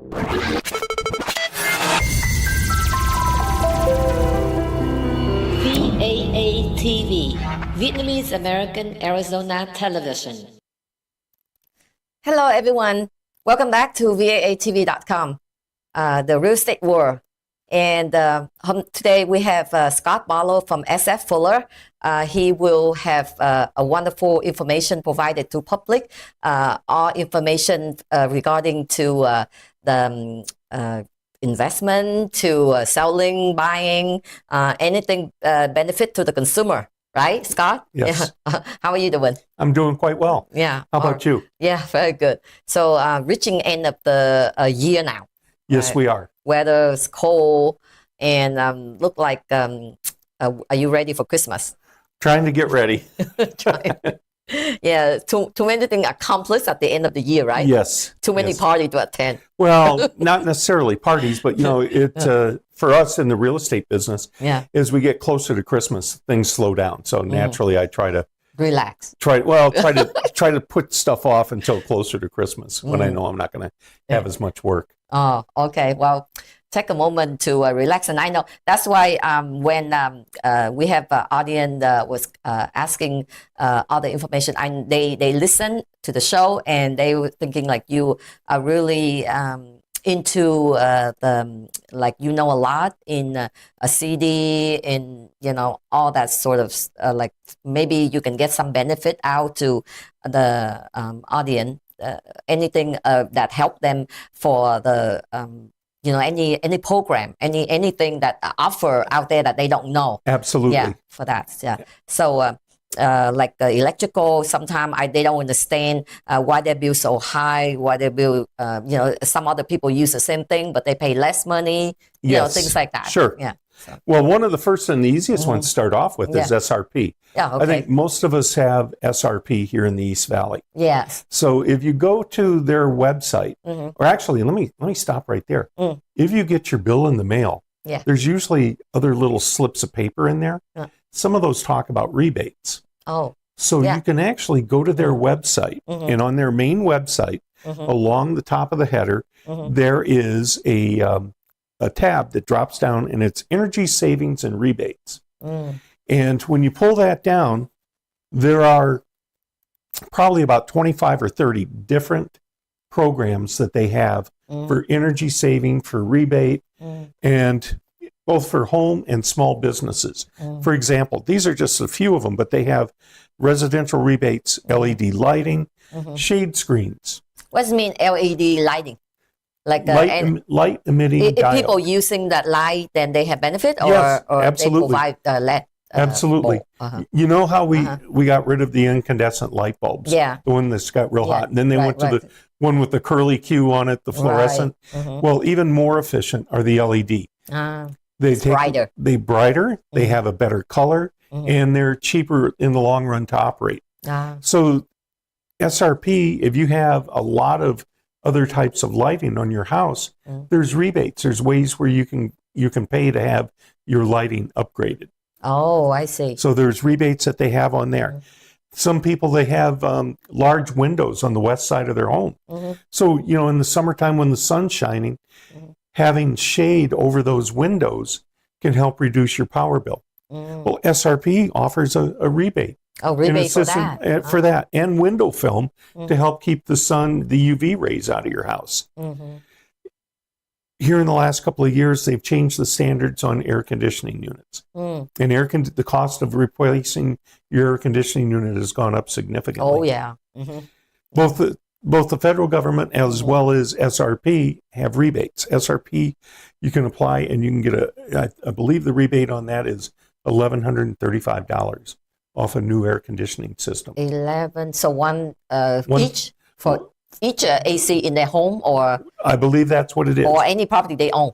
VAATV, Vietnamese American Arizona Television. Hello, everyone. Welcome back to VAATV.com, the real estate world. And today we have Scott Bartlowe from SF Fuller. He will have a wonderful information provided to public, all information regarding to the investment, to selling, buying, anything benefit to the consumer. Right, Scott? Yes. Yeah. How are you doing? I'm doing quite well. Yeah. How about you? Yeah, very good. So reaching end of the year now. Yes, we are. Weather's cold and look like, are you ready for Christmas? Trying to get ready. Yeah, too many things accomplished at the end of the year, right? Yes. Too many parties to attend. Well, not necessarily parties, but for us in the real estate business, as we get closer to Christmas, things slow down. So naturally, I try to relax. Try to put stuff off until closer to Christmas when I know I'm not going to have as much work. Oh, okay. Well, take a moment to relax. And I know that's why when we have an audience was asking all the information, they listen to the show and they were thinking like you are really into like you know a lot in a CD, in all that sort of like maybe you can get some benefit out to the audience. Anything that help them for the any program, anything that offer out there that they don't know. Absolutely. Yeah, for that. Yeah. So like the electrical, sometimes they don't understand why their bill so high, why their bill. Some other people use the same thing, but they pay less money. Things like that. Sure. Yeah. So. Well, one of the first and the easiest ones to start off with is SRP. Yeah, okay. I think most of us have SRP here in the East Valley. Yes. So if you go to their website, or actually, let me stop right there. If you get your bill in the mail, there's usually other little slips of paper in there. Some of those talk about rebates. Oh. So you can actually go to their website, and on their main website, along the top of the header, there is a tab that drops down, and it's energy savings and rebates. And when you pull that down, there are probably about 25 or 30 different programs that they have for energy saving, for rebate, and both for home and small businesses. For example, these are just a few of them, but they have residential rebates, LED lighting, shade screens. What does it mean, LED lighting? Like light emitting if diode. People using that light, then they have benefit, or, yes, or absolutely. they provide LED. Absolutely. You know how we got rid of the incandescent light bulbs? Yeah. The one that's got real hot. And then they went to the one with the curly Q on it, the fluorescent. Well, even more efficient are the LED. Brighter. They have a better color, and they're cheaper in the long run to operate. So SRP, if you have a lot of other types of lighting on your house, there's rebates. There's ways where you can pay to have your lighting upgraded. Oh, I see. So there's rebates that they have on there. Some people, they have large windows on the west side of their home. So, in the summertime when the sun's shining, having shade over those windows can help reduce your power bill. Well, SRP offers a rebate. Oh, rebate for that. For that, and window film to help keep the UV rays out of your house. Here in the last couple of years, they've changed the standards on air conditioning units. And the cost of replacing your air conditioning unit has gone up significantly. Oh, yeah. Both the federal government as well as SRP have rebates. SRP, you can apply and you can get I believe the rebate on that is $1,135 off a new air conditioning system. 11, so one each for each AC in their home, or I believe that's what it is, or any property they own.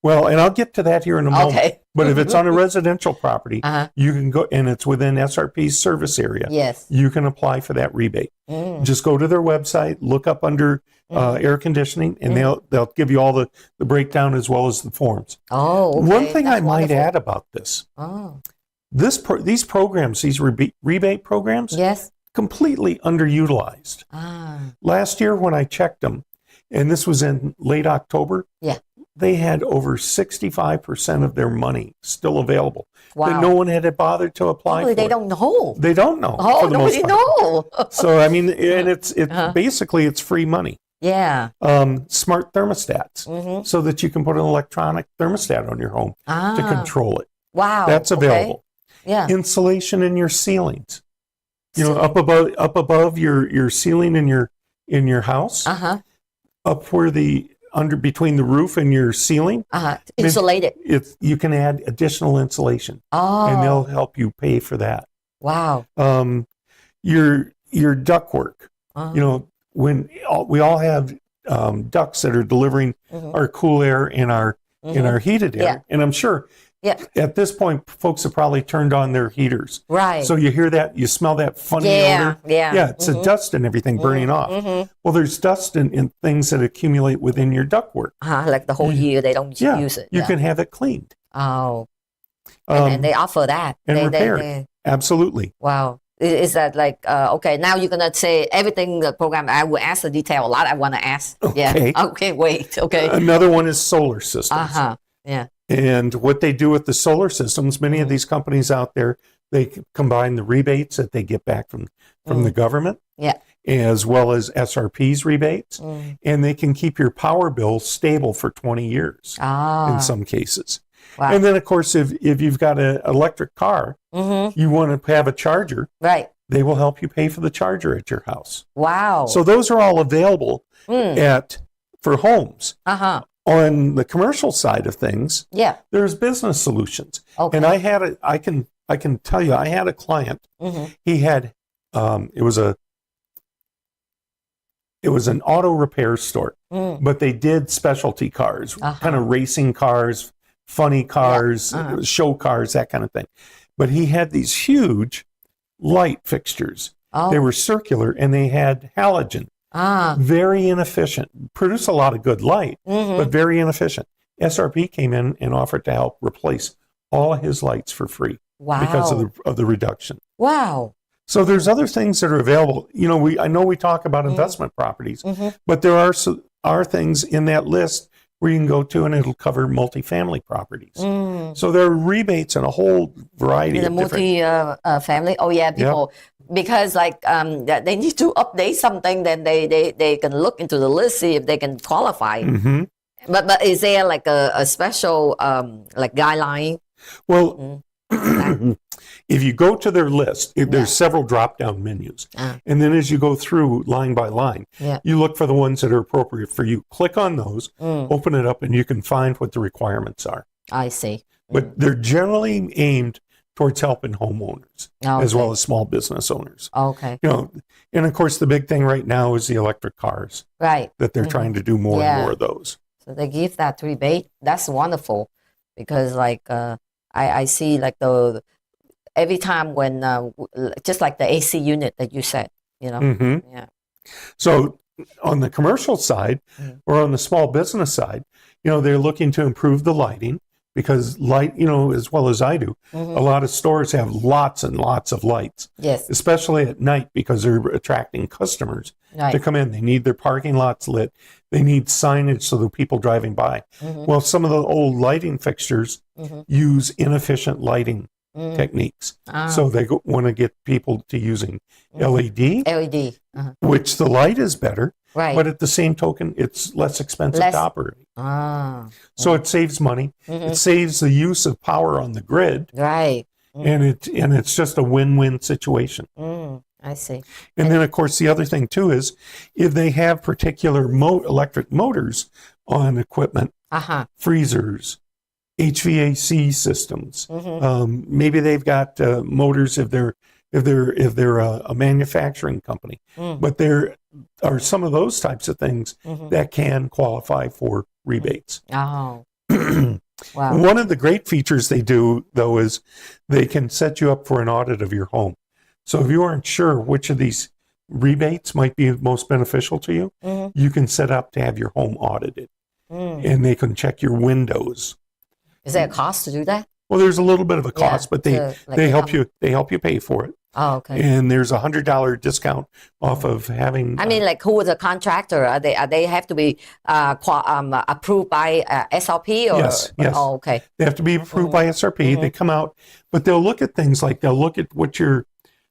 Well, and I'll get to that here in a moment. Okay. But if it's on a residential property, you can go, and it's within SRP's service area. Yes. You can apply for that rebate. Just go to their website, look up under air conditioning, and they'll give you all the breakdown as well as the forms. Oh, okay. One thing I might add about this. These programs, these rebate programs, yes, completely underutilized. Last year when I checked them, and this was in late October. Yeah. They had over 65% of their money still available Wow. that no one had bothered to apply Probably for. they don't know. They don't know. Oh, for the most nobody part. know. So I mean, and it's basically it's free money. Yeah. Smart thermostats, so that you can put an electronic thermostat on your home to control it. Wow. That's available. Okay. Yeah. Insulation in your ceilings. You know, up above your ceiling in your house. Up where between the roof and your ceiling. Insulated. You can add additional insulation. Oh. And they'll help you pay for that. Wow. Your ductwork. You know, when we all have ducts that are delivering our cool air in our heated air, and I'm sure at this point folks have probably turned on their heaters. Right. So you hear that, you smell that funny odor. Yeah, it's a dust and everything burning off. Well, there's dust and things that accumulate within your ductwork. Like the whole year they don't use it. You can have it cleaned. Oh. And they offer that. And repaired. Absolutely. Wow. Is that like, okay, now you're going to say everything the program, I will ask the detail a lot I want to ask. Okay. Yeah. Okay, wait. Okay. Another one is solar systems. Yeah. And what they do with the solar systems, many of these companies out there, they combine the rebates that they get back from the government, as well as SRP's rebates, and they can keep your power bill stable for 20 years in some cases. Wow. And then, of course, if you've got an electric car, you want to have a charger, right? They will help you pay for the charger at your house. Wow. So those are all available for homes. On the commercial side of things, there's business solutions. Okay. And I can tell you, I had a client. He had it was an auto repair store, but they did specialty cars, kind of racing cars, funny cars, show cars, that kind of thing. But he had these huge light fixtures. They were circular and they had halogen. Very inefficient. Produce a lot of good light, but very inefficient. SRP came in and offered to help replace all his lights for free because of the reduction. Wow. So there's other things that are available. You know, I know we talk about investment properties, but there are things in that list where you can go to and it'll cover multifamily properties. So there are rebates and a whole variety of different... family. Oh yeah, people... Yep. Because like they need to update something, then they can look into the list, see if they can qualify. But is there like a special like guideline? Well, if you go to their list, there's several drop-down menus. And then as you go through line by line, you look for the ones that are appropriate for you. Click on those, open it up, and you can find what the requirements are. I see. But they're generally aimed towards helping homeowners as well as small business owners. Okay. You know, and of course the big thing right now is the electric cars. Right. That they're trying to do more and more of those. So they give that rebate. That's wonderful because like I see like every time when just like the AC unit that you said, you know. Yeah. So on the commercial side or on the small business side, you know, they're looking to improve the lighting. Because light, you know, as well as I do, a lot of stores have lots and lots of lights. Yes. Especially at night because they're attracting customers to come in. They need their parking lots lit. They need signage so the people driving by. Well, some of the old lighting fixtures use inefficient lighting techniques. So they want to get people to using LED. LED. Which the light is better. Right. But at the same token, it's less expensive to operate. So it saves money. It saves the use of power on the grid. Right. And it's just a win-win situation. I see. And then, of course, the other thing, too, is if they have particular electric motors on equipment, freezers, HVAC systems, maybe they've got motors if they're a manufacturing company. But there are some of those types of things that can qualify for rebates. Oh, wow. One of the great features they do, though, is they can set you up for an audit of your home. So if you aren't sure which of these rebates might be most beneficial to you, you can set up to have your home audited. And they can check your windows. Is there a cost to do that? Well, there's a little bit of a cost, but to, like, they help you pay for it. Oh, okay. And there's $100 discount off of having. I mean, like, who is a contractor? Are they have to be approved by SRP or? Yes. Oh, okay. They have to be approved by SRP. They come out, but they'll look at things like they'll look at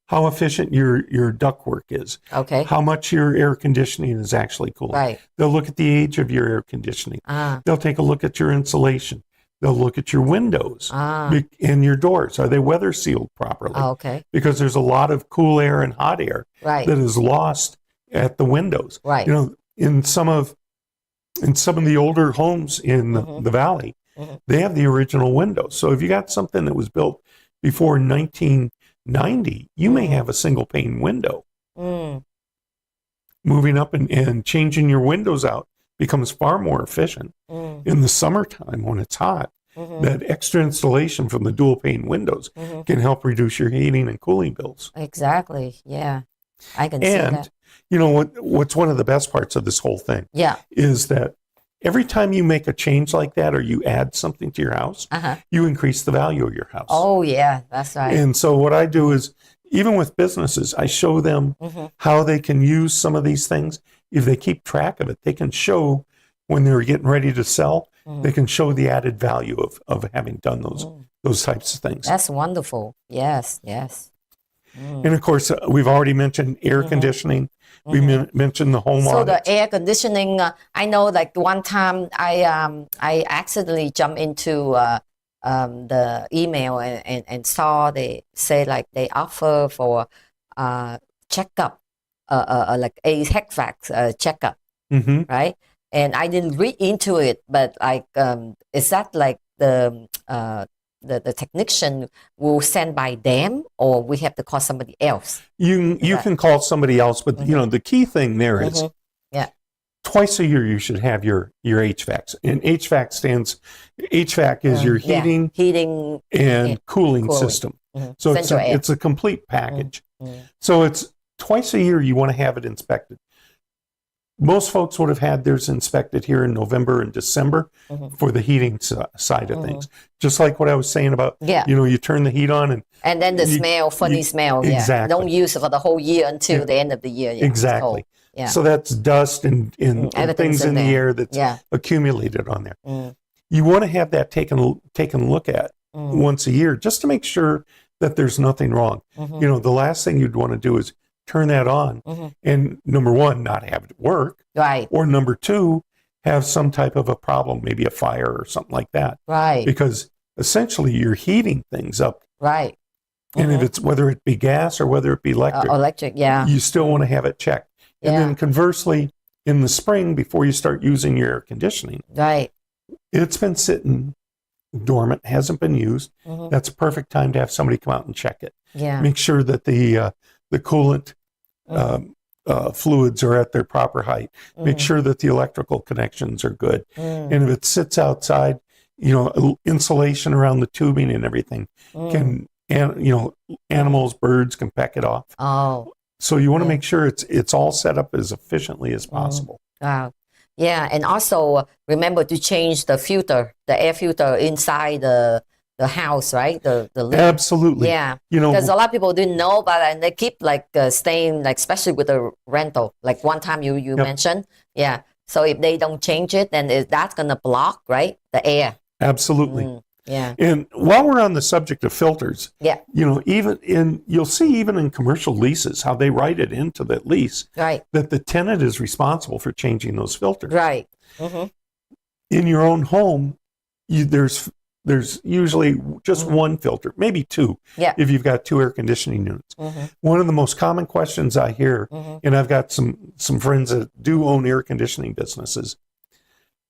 how efficient your ductwork is. Okay. How much your air conditioning is actually cooling. Right. They'll look at the age of your air conditioning. They'll take a look at your insulation. They'll look at your windows and your doors. Are they weather sealed properly? Oh, okay. Because there's a lot of cool air and hot air Right. that is lost at the windows. Right. You know, in some of the older homes in the valley, they have the original windows. So if you got something that was built before 1990, you may have a single pane window. Moving up and changing your windows out becomes far more efficient. In the summertime when it's hot, that extra insulation from the dual pane windows can help reduce your heating and cooling bills. Exactly. Yeah. I can see that. And you know what's one of the best parts of this whole thing? Yeah. Is that every time you make a change like that or you add something to your house, you increase the value of your house. Oh, yeah, that's right. And so what I do is, even with businesses, I show them how they can use some of these things. If they keep track of it, they can show when they're getting ready to sell, they can show the added value of having done those types of things. That's wonderful. Yes, yes. And of course, we've already mentioned air conditioning. We mentioned the home So audits. the air conditioning, I know, like, one time I accidentally jumped into the email and saw they say, like, they offer for checkup, like a HVAC checkup, right? And I didn't read into it, but like, is that like the technician will send by them, or we have to call somebody else? You can call somebody else, but you know the key thing there is twice a year you should have your HVACs. And HVAC is your heating and cooling system. So it's a complete package. So it's twice a year you want to have it inspected. Most folks would have had theirs inspected here in November and December for the heating side of things. Just like what I was saying about, you know, you turn the heat on and then the funny smell. Exactly. Don't use it for the whole year until the end of the year. Exactly. Yeah. So that's dust and things in the air that's accumulated on there. You want to have that taken a look at once a year just to make sure that there's nothing wrong. You know, the last thing you'd want to do is turn that on and, number one, not have it work. Right. Or number two, have some type of a problem, maybe a fire or something like that. Right. Because essentially you're heating things up. Right. And if it's, whether it be gas or whether it be electric, you still want to have it checked. And then conversely, in the spring, before you start using your air conditioning, it's been sitting dormant, hasn't been used. That's a perfect time to have somebody come out and check it. Make sure that the coolant fluids are at their proper height. Make sure that the electrical connections are good. And if it sits outside, you know, insulation around the tubing and everything can, and you know, animals, birds can peck it off. So you want to make sure it's all set up as efficiently as possible. Wow. Yeah, and also remember to change the filter, the air filter inside the house, right? The Absolutely. Yeah. You know, because a lot of people didn't know about it, and they keep like staying, like, especially with the rental. Like one time you mentioned, So if they don't change it, then that's gonna block, right, the air. Absolutely. Yeah. And while we're on the subject of filters, you know, you'll see even in commercial leases how they write it into the lease that the tenant is responsible for changing those filters. Right. In your own home, there's usually just one filter, maybe two, if you've got two air conditioning units. One of the most common questions I hear, and I've got some friends that do own air conditioning businesses.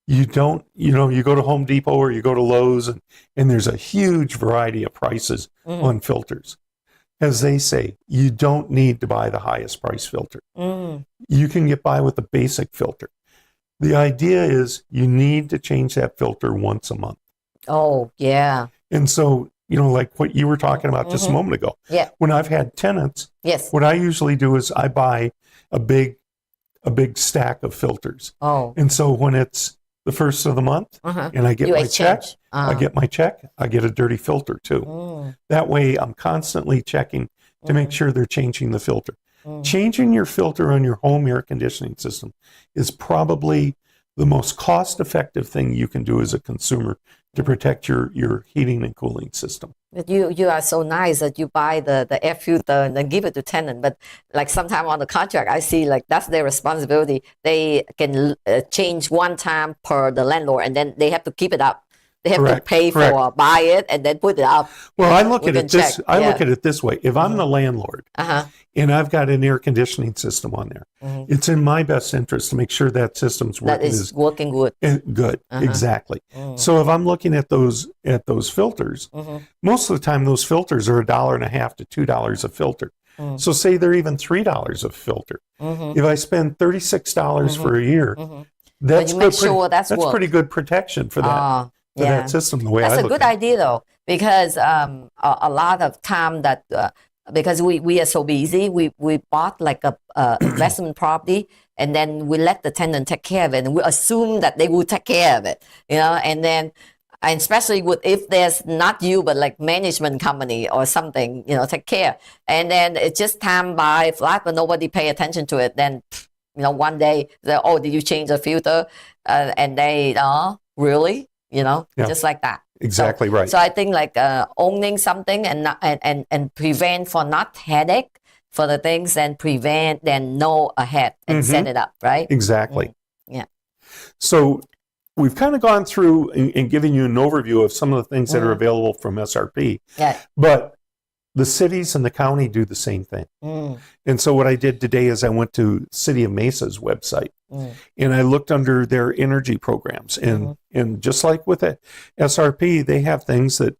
You go to Home Depot or you go to Lowe's and there's a huge variety of prices on filters. As they say, you don't need to buy the highest price filter. You can get by with the basic filter. The idea is you need to change that filter once a month. Oh, yeah. And so, you know, like what you were talking about just a moment ago. When I've had tenants, what I usually do is I buy a big stack of filters. And so when it's the first of the month, and I get You my check. exchange. I get my check. I get a dirty filter too. That way, I'm constantly checking to make sure they're changing the filter. Changing your filter on your home air conditioning system is probably the most cost-effective thing you can do as a consumer to protect your heating and cooling system. But you are so nice that you buy the air filter and then give it to tenant. But like sometime on the contract, I see like that's their responsibility. They can change one time per the landlord, and then they have to keep it up. They have to pay for buy it and then put it up. Well, I look at it this. I look at it this way: if I'm the landlord and I've got an air conditioning system on there, it's in my best interest to make sure that system's working. That is working good. Good, exactly. So if I'm looking at those filters, most of the time those filters are $1.50 to $2 a filter. So say they're even $3 a filter. If I spend $36 for a year, that's pretty good protection for that. For that system, the way that's I a look good at it. idea though, because a lot of time that because we are so busy, we bought like a investment property, and then we let the tenant take care of it, and we assume that they will take care of it, you know, and then. And especially if there's not you, but like management company or something, you know, take care. And then it's just time by flat, but nobody pay attention to it. Then, you know, one day, oh, did you change the filter? And they, really? You know, just like that. Exactly right. So I think like owning something and prevent for not headache for the things, and prevent, then know ahead and set it up, right? Exactly. Yeah. So we've kind of gone through and given you an overview of some of the things that are available from SRP. Yeah. But the cities and the county do the same thing. And so what I did today is I went to City of Mesa's website and I looked under their energy programs. And just like with the SRP, they have things that...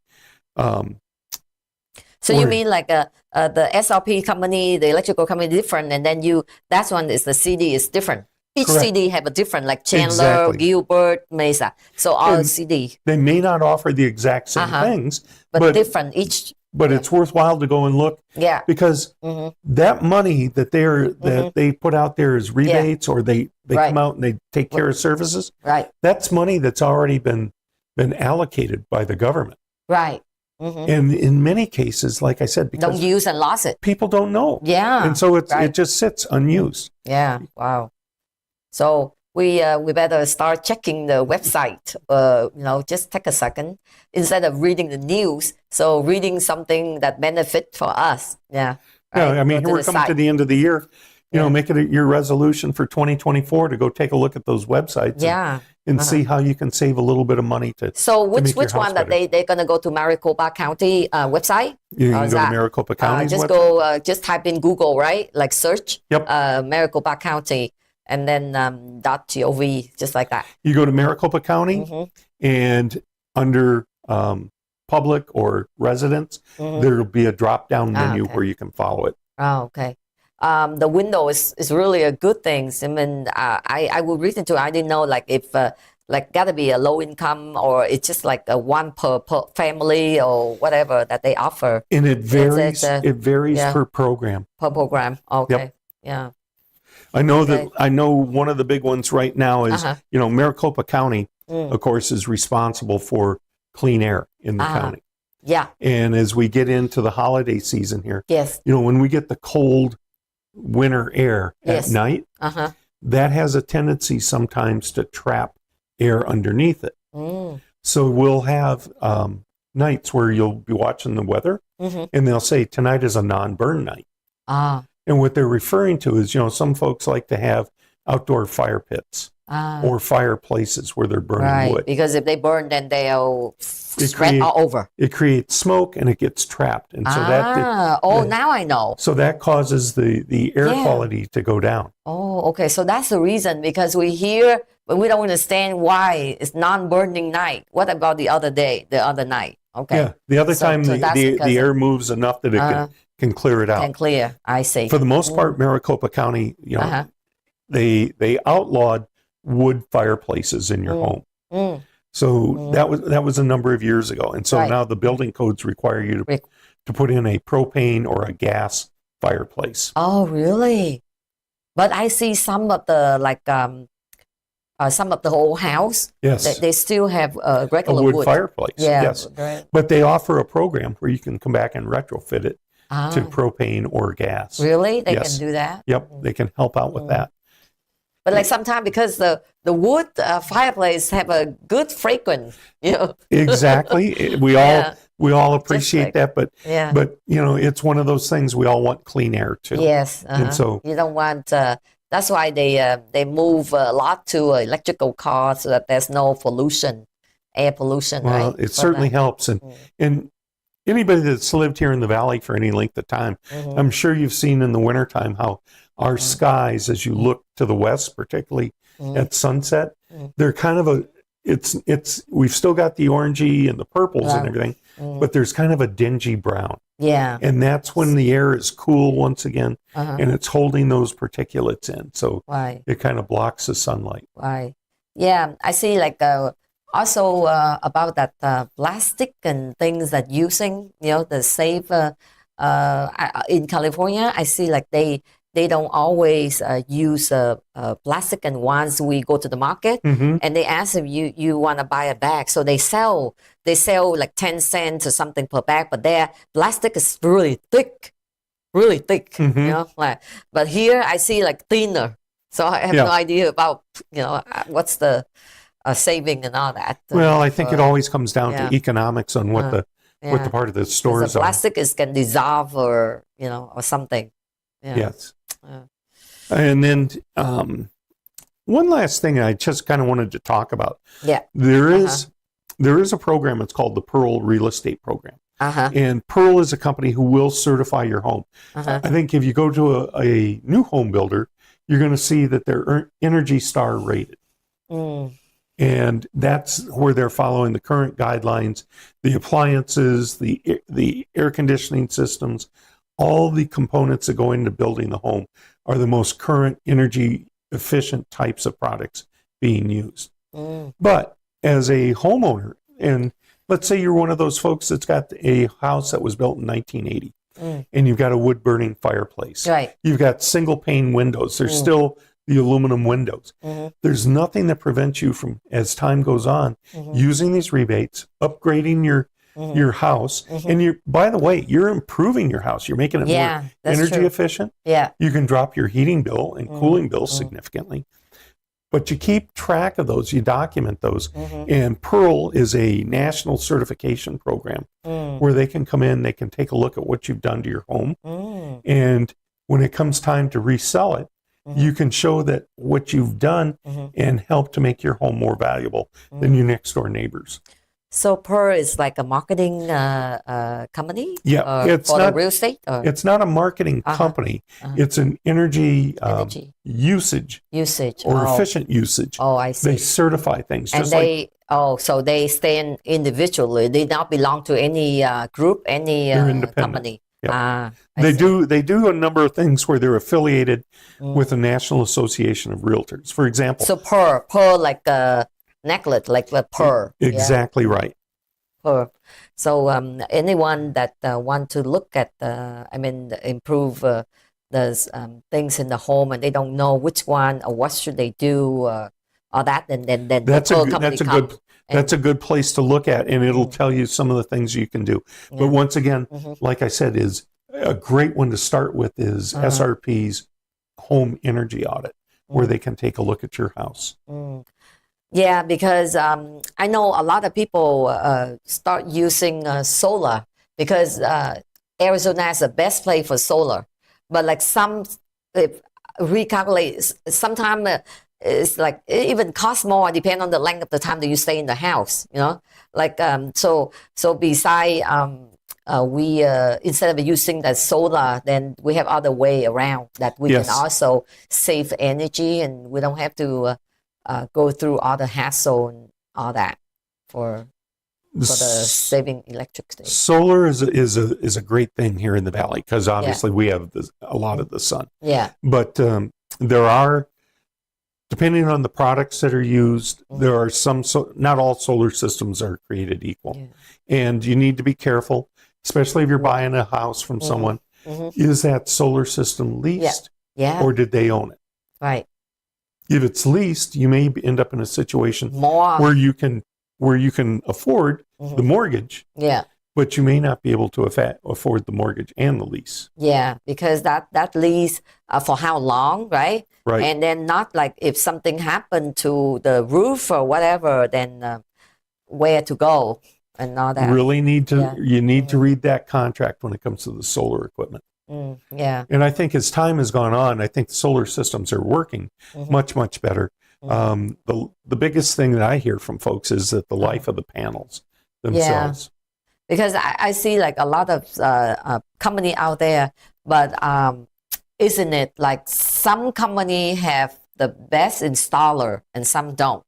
So you mean like the SRP company, the electrical company different, and then that's one is the CD is different. Each CD have a different, like Chandler, Gilbert, Mesa. So all CD. They may not offer the exact same things, but different each. But it's worthwhile to go and look, because that money that they put out there as rebates, or they come out and they take care of services. Right. That's money that's already been allocated by the government. Right. And in many cases, like I said, because don't use and lost it. People don't know. Yeah. And so it just sits unused. Yeah. Wow. So we better start checking the website. You know, just take a second instead of reading the news. So reading something that benefit for us. Yeah. Right? Yeah. I mean, we're coming to the end of the year. You know, make it your resolution for 2024 to go take a look at those websites. And see how you can save a little bit of money to. So which one that they're gonna go to Maricopa County website? You can go to Maricopa County's just website? Just type in Google, right? Like search. Maricopa County. And then .gov, just like that. You go to Maricopa County, and under public or residents, there will be a drop-down menu where you can follow it. Oh, okay. The window is really a good thing. I mean, I will read into it. I didn't know like if like gotta be a low income, or it's just like a one per family or whatever that they offer. And it varies. It varies per program. Per program. Okay. Yeah. I know that one of the big ones right now is, you know, Maricopa County, of course, is responsible for clean air in the county. Yeah. And as we get into the holiday season here, you know, when we get the cold winter air at night, that has a tendency sometimes to trap air underneath it. So we'll have nights where you'll be watching the weather, and they'll say tonight is a non-burn night. And what they're referring to is, you know, some folks like to have outdoor fire pits or fireplaces where they're burning wood. Because if they burn, then they'll spread all over. It creates smoke and it gets trapped. And so now I know. So that causes the air quality to go down. Oh, okay. So that's the reason, because we hear, but we don't understand why it's non-burning night. What about the other night? Okay. Yeah. The other time the air moves enough that it can clear it out. Can clear, I see. For the most part, Maricopa County, you know, they outlawed wood fireplaces in your home. So that was a number of years ago. And so now the building codes require you to put in a propane or a gas fireplace. Oh, really? But I see some of the some of the whole house. Yes. They still have A regular wood wood. fireplace. Yeah, Yes. right. But they offer a program where you can come back and retrofit it to Ah, propane or gas. really? They Yes. can do that? Yep. They can help out with that. But like sometimes because the wood fireplace have a good fragrance, you know. Exactly. We Yeah. all appreciate like- that, but Yeah. you know, it's one of those things we all want clean air too. Yes. And so you don't want. That's why they move a lot to electrical cars so that there's no pollution, air pollution. well, right? it certainly helps, and anybody that's lived here in the valley for any length of time, I'm sure you've seen in the wintertime how our skies, as you look to the west, particularly at sunset, they're kind of we've still got the orangey and the purples and everything, but there's kind of a dingy brown. Yeah. And that's when the air is cool once again, Uh-huh. and it's holding those particulates in. So Right. it kind of blocks the sunlight. Right. Yeah. I see. Like also about that plastic and things that using. You know, the safe. In California, I see like they don't always use plastic, and once we go to the market and they ask if you want to buy a bag, so they sell like 10 cents or something per bag, but their plastic is really thick, you know, like, but here I see like thinner, so I have no idea about, you know, what's the saving and all that. Well, I think it always comes down yeah. to economics on what the part of the stores the are. plastic can dissolve or, you know, or something. Yeah. Yes. And then one last thing I just kind of wanted to talk about. Yeah. There is a program. It's called the Pearl Real Estate Program. And Pearl is a company who will certify your home. I think if you go to a new home builder, you're going to see that they're Energy Star rated. And that's where they're following the current guidelines, the appliances, the air conditioning systems, all the components that go into building the home are the most current energy efficient types of products being used. But as a homeowner, and let's say you're one of those folks that's got a house that was built in 1980 and you've got a wood burning fireplace. Right. You've got single pane windows. There's still the aluminum windows. There's nothing that prevents you from, as time goes on, using these rebates, upgrading your house. And by the way, you're improving your house. You're making it more energy efficient. Yeah. You can drop your heating bill and cooling bill significantly. But you keep track of those, you document those. And Pearl is a national certification program where they can come in, they can take a look at what you've done to your home. And when it comes time to resell it, you can show that what you've done and help to make your home more valuable than your next door neighbors. So Pearl is like a marketing company? Yeah, it's for not the real estate? Or? It's not a marketing company. It's an energy usage or efficient usage. Oh, I see. They certify things. And so they stand individually. They don't belong to any group, any company. Yep. They do a number of things where they're affiliated with the National Association of Realtors. For example, so pearl like a necklace, like a pearl. Exactly right. Pearl. So anyone that want to look at improve the things in the home, and they don't know which one or what should they do, or that, and then that's a good place to look at, and it'll tell you some of the things you can do. But once again, like I said, is a great one to start with is SRP's home energy audit, where they can take a look at your house. Yeah, because I know a lot of people start using solar because Arizona is the best place for solar. But like recalculate, sometimes it's like it even costs more depending on the length of the time that you stay in the house, you know, like so beside we instead of using that solar, then we have other way around that we can also save energy, and we don't have to go through all the hassle and all that for the saving electricity. Solar is a great thing here in the valley because obviously we have a lot of the sun. Yeah, but there are, depending on the products that are used, there are some, not all solar systems are created equal. And you need to be careful, especially if you're buying a house from someone. Is that solar system leased? Yeah. Or did they own it? Right. If it's leased, you may end up in a situation More. where you can afford the mortgage, Yeah. but you may not be able to afford the mortgage and the lease. Yeah, because that lease for how long, right? Right. And then not like if something happened to the roof or whatever, then where to go and all that. Really need to Yeah. you need to read that contract when it comes to the solar equipment. Yeah. And I think as time has gone on, I think the solar systems are working much, much better. The biggest thing that I hear from folks is that the life of the panels themselves. Because I see like a lot of company out there, but isn't it like some company have the best installer and some don't,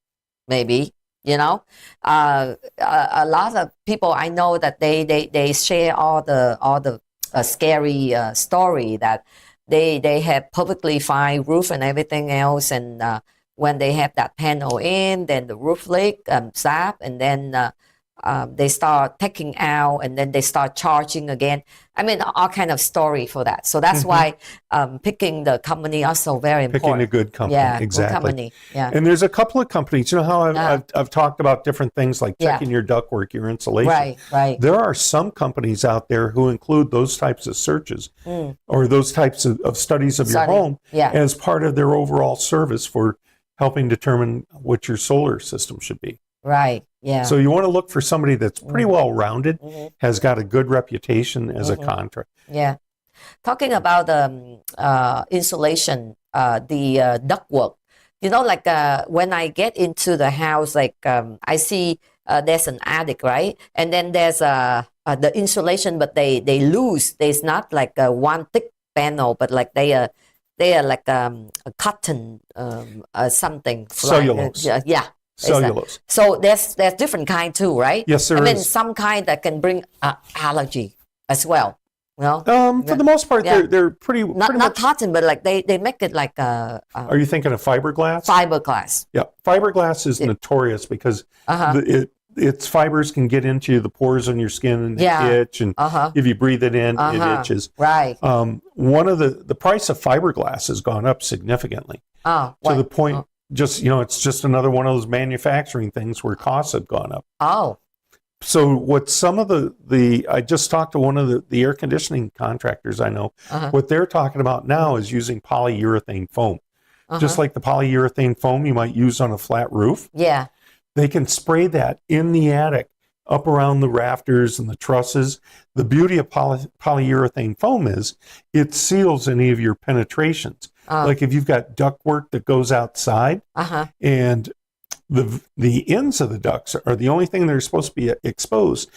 maybe, you know? A lot of people I know that they share all the scary story that they have perfectly fine roof and everything else, and when they have that panel in, then the roof leak, zap, and then they start taking out, and then they start charging again. I mean, all kind of story for that. So that's why picking the company also very important. Picking a good company, yeah, exactly. Good company. Yeah. And there's a couple of companies. You know how I've talked about different things like checking your ductwork, your insulation. Right, right. There are some companies out there who include those types of searches or those types of studies of your home as part of their overall service for helping determine what your solar system should be. Right. Yeah. So you want to look for somebody that's pretty well rounded, has got a good reputation as a contractor. Yeah. Talking about insulation, the ductwork, you know, like when I get into the house, like I see there's an attic, right? And then there's the insulation, but they loose. There's not like one thick panel, but like they are like a cotton something. Cellulose. Yeah. Cellulose. So there's different kind too, right? Yes, there is. I mean, some kind that can bring allergy as well. You know? For the most part, they're pretty not much, cotton, but like they make it like Are you thinking of fiberglass? Fiberglass. Yeah, fiberglass is notorious because its fibers can get into the pores on your skin and itch, and if you breathe it in, it itches. Right. One of the price of fiberglass has gone up significantly to the point. Just, you know, it's just another one of those manufacturing things where costs have gone up. Oh. So what some of I just talked to one of the air conditioning contractors I know. What they're talking about now is using polyurethane foam. Just like the polyurethane foam you might use on a flat roof. Yeah. They can spray that in the attic up around the rafters and the trusses. The beauty of polyurethane foam is it seals any of your penetrations. Like if you've got ductwork that goes outside and the ends of the ducts are the only thing that are supposed to be exposed.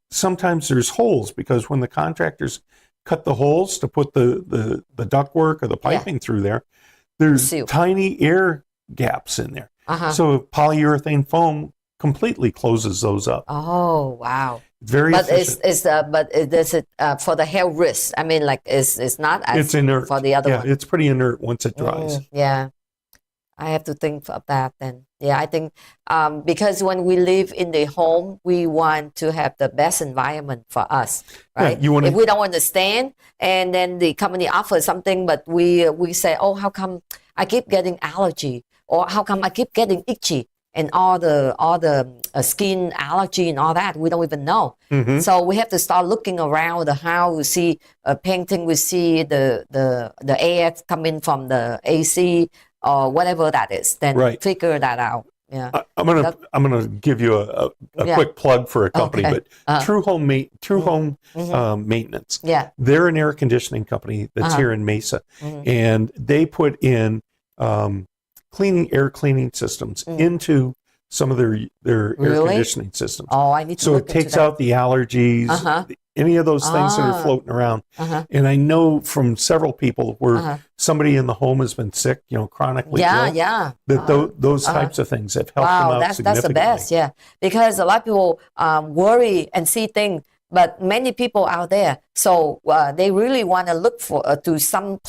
Sometimes there's holes because when the contractors cut the holes to put the ductwork or the piping through there, there's tiny air gaps in there. So polyurethane foam completely closes those up. Oh, wow. Very efficient. But is it for the health risk? I mean, like it's not as it's inert. For the other one. Yeah, it's pretty inert once it dries. Yeah. I have to think of that then. Yeah, I think because when we live in the home, we want to have the best environment for us, right? Yeah, if we don't understand, and then the company offers something, but we say, oh, how come I keep getting allergy, or how come I keep getting itchy, and all the skin allergy and all that, we don't even know. So we have to start looking around the house. We see a painting, we see the air coming from the AC. Or whatever that is, then figure that out. Yeah, I'm gonna give you a quick plug for a company, but True Home Maintenance. Yeah, they're an air conditioning company that's here in Mesa, and they put in air cleaning systems into some of their air conditioning systems. Oh, I need to. So it takes out the allergies. Any of those things that are floating around. And I know from several people where somebody in the home has been sick, you know, chronically ill, that those types of things have helped them out significantly. That's the best, yeah. Because a lot of people worry and see things, but many people out there, so they really want to look for to some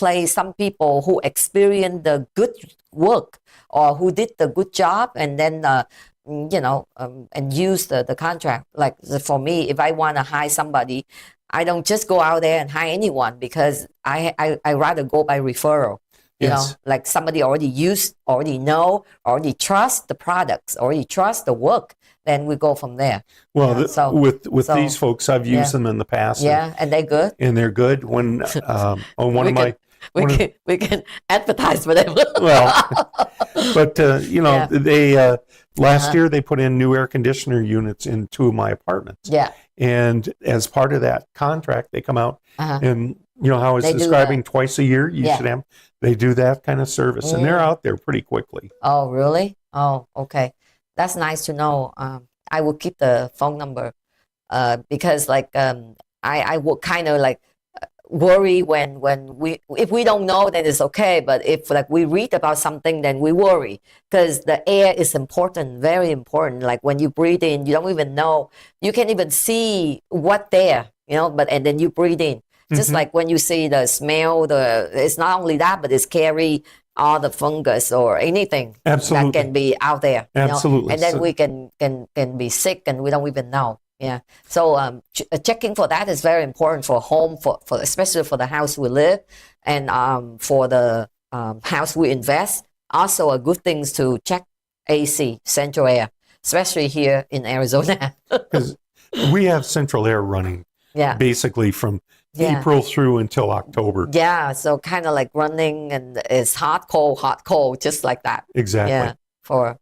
people who experience the good work or who did the good job, and then you know, and use the contract. Like for me, if I want to hire somebody, I don't just go out there and hire anyone, because I rather go by referral. You Yes. know, like somebody already used, already know, already trust the products, already trust the work. Then we go from there. Well, Yeah, so- with so, these folks, I've used yeah. them in the past. Yeah, and they're good. And they're good. When on one We of my We can advertise for them. well, but you know, Yeah. they last year they put in new air conditioner units in 2 of my apartments. Yeah. And as part of that contract, they come out and you know how I was They do describing twice a year you Yeah. should have. They do that kind of service, and they're out there pretty quickly. Oh, really? Oh, okay. That's nice to know. I will keep the phone number because like I would kind of like worry when if we don't know, then it's okay, but if like we read about something, then we worry because the air is important, very important. Like when you breathe in, you don't even know, you can't even see what there, you know, but and then you breathe in, just like when you see the smell, it's not only that, but it's carry all the fungus or anything Absolutely. that can be out there, you know? Absolutely. And then So- we can be sick and we don't even know. Yeah. So checking for that is very important for home, for especially for the house we live, and for the house we invest. Also, a good thing is to check AC, central air, especially here in Arizona. Because we have central air running Yeah. basically from Yeah. April through until October. Yeah. So kind of like running, and it's hot, cold, just like that. Exactly. Yeah.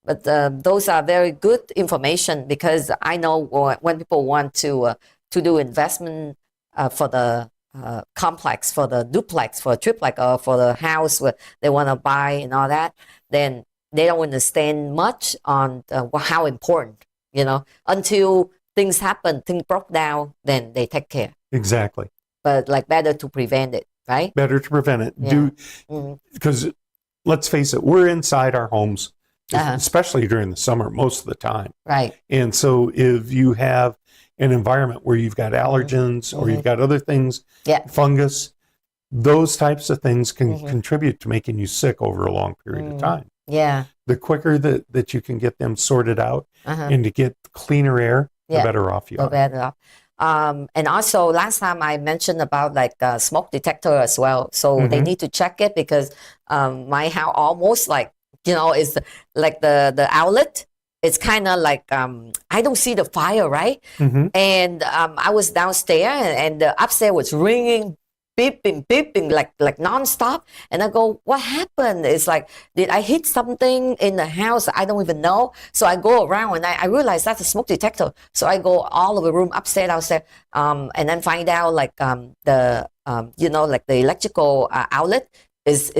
But those are very good information because I know when people want to do investment for the complex, for the duplex, for a triplex, or for the house where they want to buy and all that, then they don't understand much on how important, you know, until things happen, things broke down, then they take care. Exactly. But like better to prevent it, right? Better to prevent it. Yeah. Because let's face it, we're inside our homes, Uh-huh. especially during the summer, most of the time. Right. And so if you have an environment where you've got allergens or you've got other things, Yeah. fungus, those types of things can contribute to making you sick over a long period of time. Yeah. The quicker that you can get them sorted out and to get cleaner air, the Yeah. better off you Go are. better off. And also last time I mentioned about like smoke detector as well. So they need to check it because my house almost like, you know, is like the outlet. It's kind of like I don't see the fire, right? And I was downstairs and the upstairs was ringing, beeping like nonstop. And I go, what happened? It's like, did I hit something in the house? I don't even know. So I go around and I realize that's a smoke detector. So I go all over the room, upstairs, downstairs, and then find out like you know, like the electrical outlet is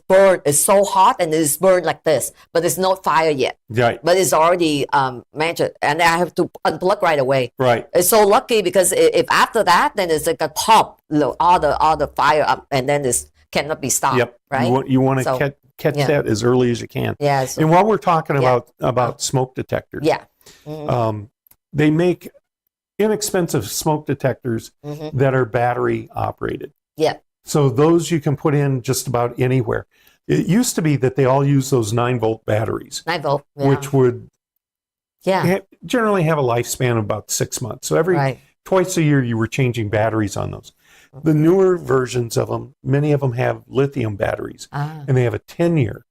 burned. It's so hot and it's burned like this, but it's not fire yet. Right. But it's already measured, and I have to unplug right away. Right. It's so lucky because if after that, then it's like a pop, all the fire up, and then this cannot be stopped. Yep. Right. You want to So, catch yeah. that as early as you can. Yeah. So, And while we're talking Yeah. about smoke detectors, yeah. they make inexpensive smoke detectors that are battery operated. Yeah. So those you can put in just about anywhere. It used to be that they all use those 9-volt batteries, 9-volt. Yeah. which would yeah. generally have a lifespan of about 6 months. So Right. twice a year you were changing batteries on those. The newer versions of them, many of them have lithium batteries, and they have a 10-year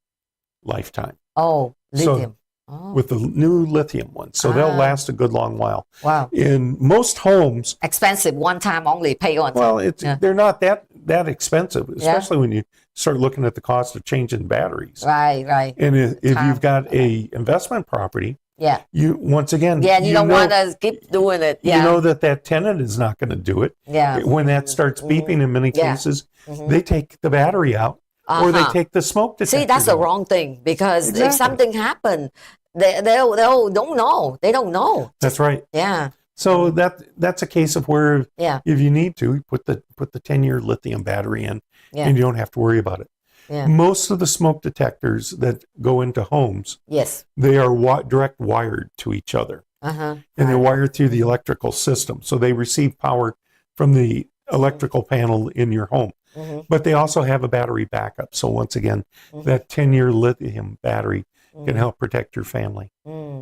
lifetime Oh, So- lithium. Oh, with the new lithium ones. So they'll last a good long while. wow. In most homes, Expensive. One time only. Pay on. well, Yeah. they're not that expensive, especially when you start looking at the cost of changing batteries. Right. Right. And if Time. you've got a investment property, Yeah. you once again, Yeah. And you don't know, want to keep doing it. Yeah. you know that tenant is not going to do it. Yeah. When that starts beeping, in many Yeah. cases, they take the battery out or they take the smoke detector. See, that's the out. wrong thing because Exactly. if something happened, they don't know. They don't know. That's right. Yeah. So that's a case of where Yeah. if you need to put the 10-year lithium battery in, Yeah. and you don't have to worry about it. Yeah. Most of the smoke detectors that go into homes, Yes. they are direct wired to each other, and they're wired through the electrical system. So they receive power from the electrical panel in your home. But they also have a battery backup. So once again, that 10-year lithium battery can help protect your family.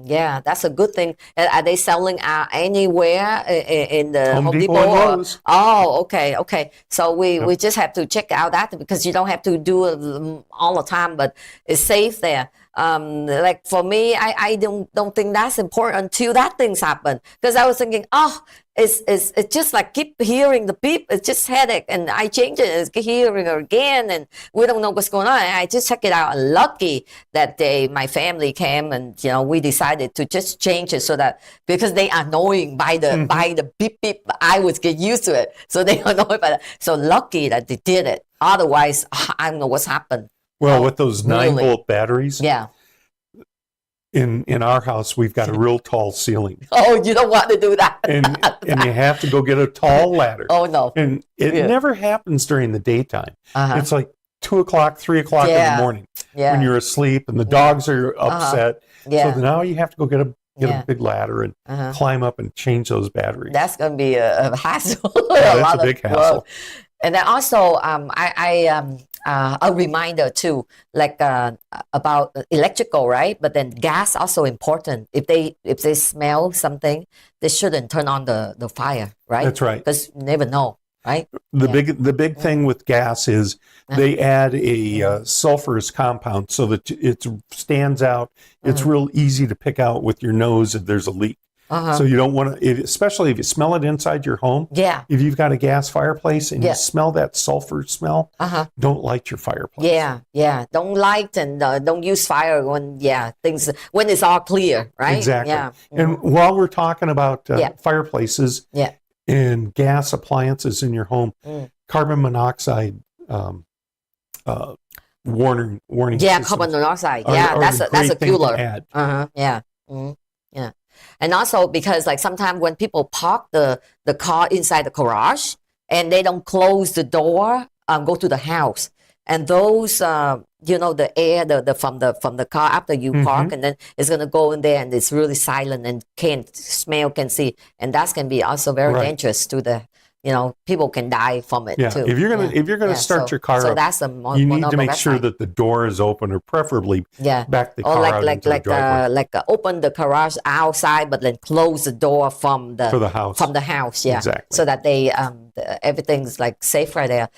Yeah, that's a good thing. Are they selling anywhere in the Home Home Depot Depot? and Or- Lowe's. Oh, okay. So we just have to check out that because you don't have to do it all the time, but it's safe there. Like for me, I don't think that's important until that things happen. Because I was thinking, it's just like keep hearing the beep. It's just headache, and I change it. It's hearing it again, and we don't know what's going on. And I just check it out. And lucky that day, my family came, and we decided to just change it so that because they are annoying by the beep beep, I would get used to it. So they are annoyed by that. So lucky that they did it. Otherwise, I don't know what's happened. Well, with those 9 really? volt batteries, Yeah. in our house, we've got a real tall ceiling. Oh, you don't want to do that. And you have to go get a tall ladder. Oh, no. And it never happens during the daytime. Uh-huh. It's like 2 o'clock, 3 o'clock in the morning Yeah. when you're asleep and the dogs are upset. Yeah. So now you have to go get a big ladder and climb up and change those batteries. That's going to be a hassle. Yeah, that's a big hassle. And then also, a reminder too, like about electrical, right? But then gas also important. If they smell something, they shouldn't turn on the fire, right? That's right. Because you never know, right? The big thing with gas is they add a sulfurous compound so that it stands out. It's real easy to pick out with your nose if there's a leak. So you don't want to, especially if you smell it inside your home. Yeah. If you've got a gas fireplace and you smell that sulfur smell, don't light your fireplace. Yeah. Don't light and don't use fire when when it's all clear, right? Exactly. Yeah. And while we're talking about fireplaces and gas appliances in your home, carbon monoxide warning. Yeah, systems carbon monoxide. are That's a a great thing to killer. add. Yeah. Yeah. And also because like sometimes when people park the car inside the garage and they don't close the door, go to the house, and those the air from the car after you park, and then it's gonna go in there and it's really silent and can't smell, can see, and that can be also very dangerous to the people can die from it too. If you're gonna start your car up, that's you need to make sure that the door is open, or preferably back the car out into the driveway. Open the garage outside, but then close the door from the house. Yeah, exactly. So that they everything's like safe right there.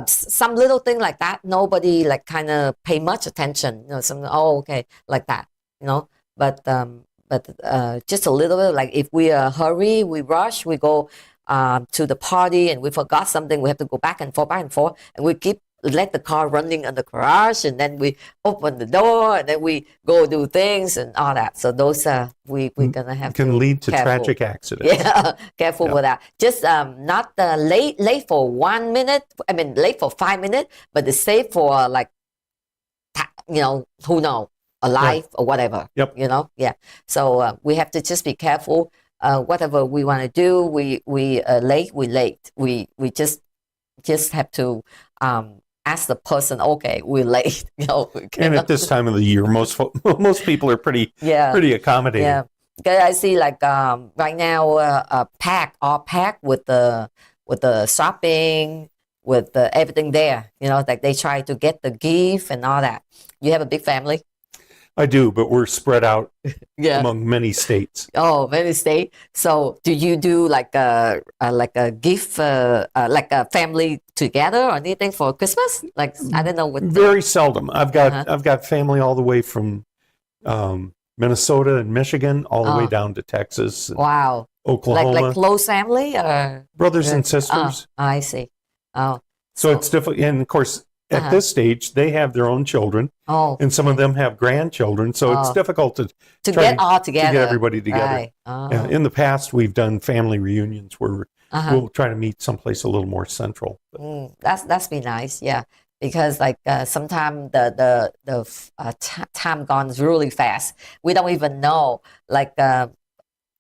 Some little thing like that, nobody like kind of pay much attention. Like that. But just a little bit. Like if we hurry, we rush, we go to the party and we forgot something, we have to go back and forth, and we let the car running in the garage, and then we open the door, and then we go do things and all that. So those we're gonna have can to lead to careful. tragic accidents. Yeah, careful with that. Just not late for 1 minute. I mean, late for 5 minutes, but it's safe for who know, a life or whatever. Yep. Yeah. So we have to just be careful. Whatever we want to do, we late. We just have to ask the person, okay, we're late. And at this time of the year, most people are pretty accommodating. Yeah, because I see like right now, packed with the shopping, with everything there. Like they try to get the gift and all that. You have a big family? I do, but we're spread out among many states. Oh, many states. So, do you do like a gift, like a family together or anything for Christmas? Like I don't know what. Very seldom. I've got family all the way from Minnesota and Michigan, all the way down to Texas. And wow. Oklahoma. Like close family or brothers and sisters. I see. Oh. So it's difficult, and of course, at this stage, they have their own children, and some of them have grandchildren. So it's difficult to get all together, to get everybody together. Right. Yeah, in the past, we've done family reunions where we'll try to meet someplace a little more central. That's be nice, yeah. Because like sometimes the time goes really fast. We don't even know like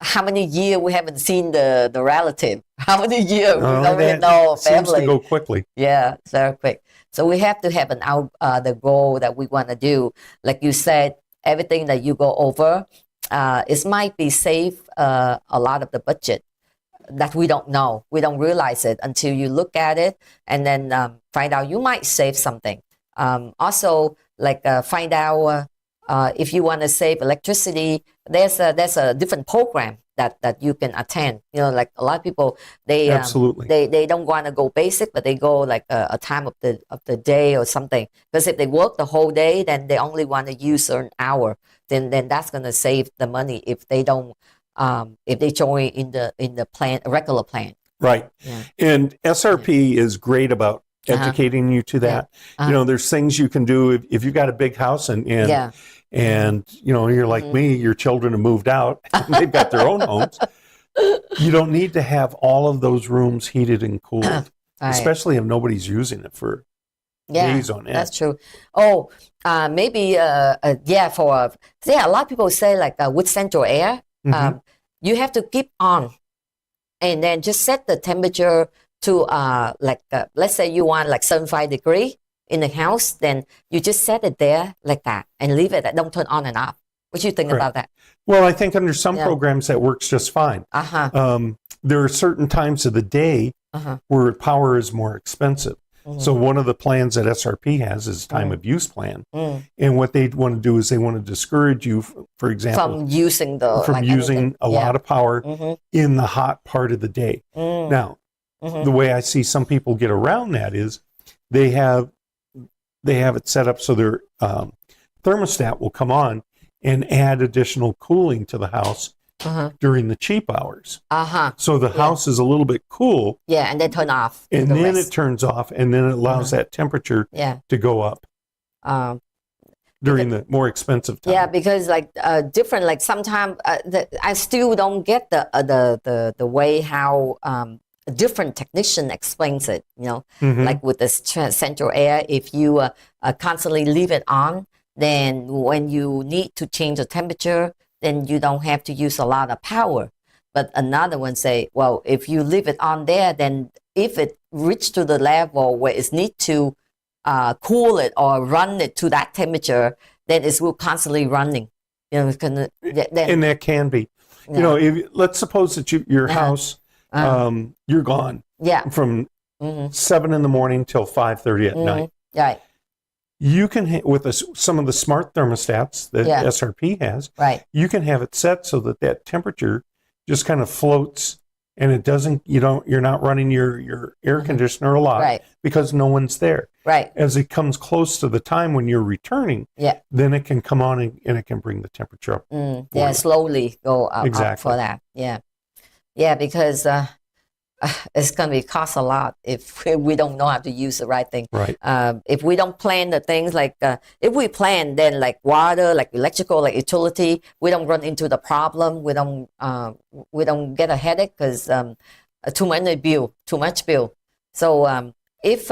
how many years we haven't seen the relative. How many years we don't even know family. Seems to go quickly. Yeah, it's very quick. So we have to have the goal that we want to do. Like you said, everything that you go over, it might be save a lot of the budget that we don't know. We don't realize it until you look at it and then find out you might save something. Also, like find out if you want to save electricity, there's a different program that you can attend. You know, like a lot of people, Absolutely. They don't want to go basic, but they go like a time of the day or something. Because if they work the whole day, then they only want to use an hour. Then that's gonna save the money if they don't if they join in the plan, a regular plan. Right. Yeah. And SRP is great about educating you to that. You know, there's things you can do if you've got a big house and you know, you're like me, your children have moved out, and they've got their own homes. You don't need to have all of those rooms heated and cooled, especially if nobody's using it for days on end. That's true. Oh, maybe for a lot of people say like with central air, you have to keep on, and then just set the temperature to let's say you want like 75 degrees in the house, then you just set it there like that and leave it. Don't turn on and off. What do you think about that? Well, I think under some programs that works just fine. There are certain times of the day where power is more expensive. So one of the plans that SRP has is time of use plan. And what they want to do is they want to discourage you, for example, from using a lot of power in the hot part of the day. Now, the way I see some people get around that is they have it set up so their thermostat will come on and add additional cooling to the house during the cheap hours. So the house is a little bit cool. Yeah, and then turn off. And then it turns off, and then it allows that temperature to go up during the more expensive time. Yeah, because like different, like sometimes I still don't get the way how different technician explains it. You know, like with the central air, if you constantly leave it on, then when you need to change the temperature, then you don't have to use a lot of power. But another one say, well, if you leave it on there, then if it reaches to the level where it needs to cool it or run it to that temperature, then it will constantly running. You know, and that can be. You know, let's suppose that your house, you're gone from 7 in the morning till 5:30 at night. Right. You can, with some of the smart thermostats that SRP has, you can have it set so that temperature just kind of floats, and it doesn't. You're not running your air conditioner a lot because no one's there. Right. As it comes close to the time when you're returning, then it can come on and it can bring the temperature up. Slowly go up for that. Yeah, because it's going to cost a lot if we don't know how to use the right thing. Right. If we don't plan the things like, if we plan, then like water, like electrical, like utility, we don't run into the problem. We don't get a headache because too much bill. So if